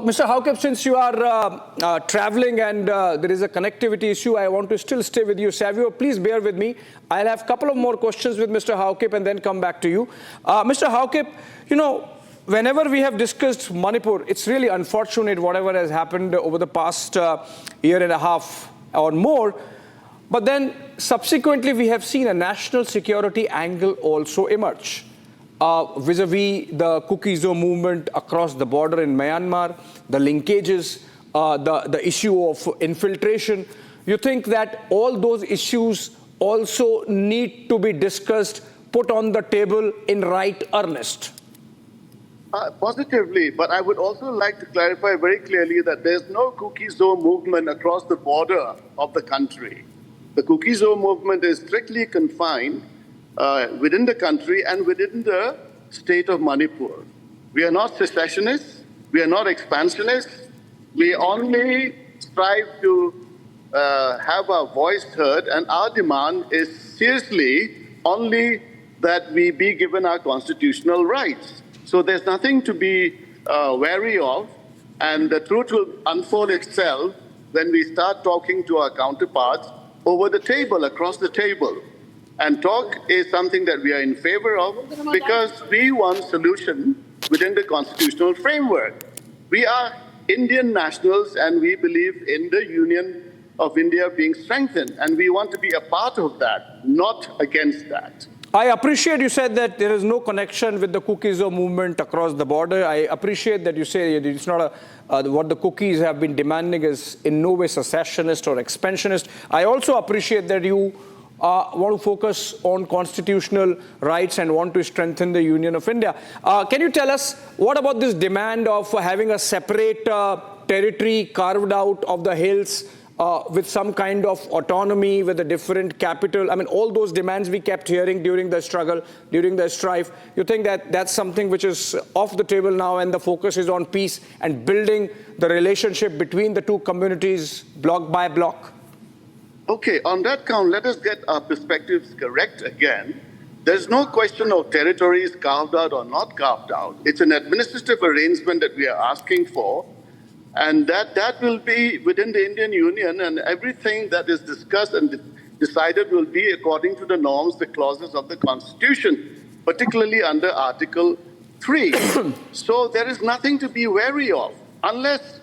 Mr. Haokip, since you are traveling and there is a connectivity issue, I want to still stay with you. Savio, please bear with me. I'll have a couple of more questions with Mr. Haokip and then come back to you. Mr. Haokip, you know, whenever we have discussed Manipur, it's really unfortunate whatever has happened over the past year and a half or more. But then subsequently, we have seen a national security angle also emerge. Vis-a-vis the Kuki-Zo movement across the border in Myanmar, the linkages, the issue of infiltration. You think that all those issues also need to be discussed, put on the table in right earnest? Positively, but I would also like to clarify very clearly that there's no Kuki-Zo movement across the border of the country. The Kuki-Zo movement is strictly confined within the country and within the state of Manipur. We are not secessionists, we are not expansionists, we only strive to have our voice heard, and our demand is seriously only that we be given our constitutional rights. So there's nothing to be wary of, and the truth will unfold itself when we start talking to our counterparts over the table, across the table. And talk is something that we are in favor of because we want solution within the constitutional framework. We are Indian nationals and we believe in the Union of India being strengthened, and we want to be a part of that, not against that. I appreciate you said that there is no connection with the Kuki-Zo movement across the border. I appreciate that you say it's not what the Kukis have been demanding is in no way secessionist or expansionist. I also appreciate that you want to focus on constitutional rights and want to strengthen the Union of India. Can you tell us what about this demand of having a separate territory carved out of the hills with some kind of autonomy, with a different capital? I mean, all those demands we kept hearing during the struggle, during the strife. You think that that's something which is off the table now and the focus is on peace and building the relationship between the two communities block by block? Okay, on that count, let us get our perspectives correct again. There's no question of territories carved out or not carved out. It's an administrative arrangement that we are asking for, and that will be within the Indian Union, and everything that is discussed and decided will be according to the norms, the clauses of the Constitution, particularly under Article 3. So there is nothing to be wary of, unless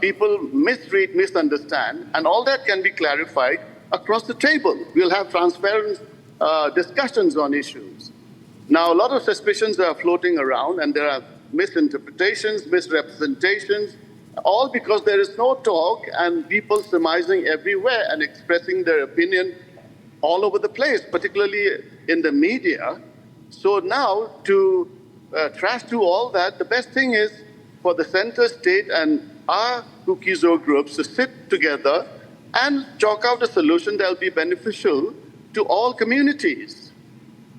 people misread, misunderstand, and all that can be clarified across the table. We'll have transparent discussions on issues. Now, a lot of suspicions are floating around, and there are misinterpretations, misrepresentations, all because there is no talk and people surmising everywhere and expressing their opinion all over the place, particularly in the media. So now, to trash through all that, the best thing is for the center state and our Kuki-Zo groups to sit together and chalk out a solution that will be beneficial to all communities.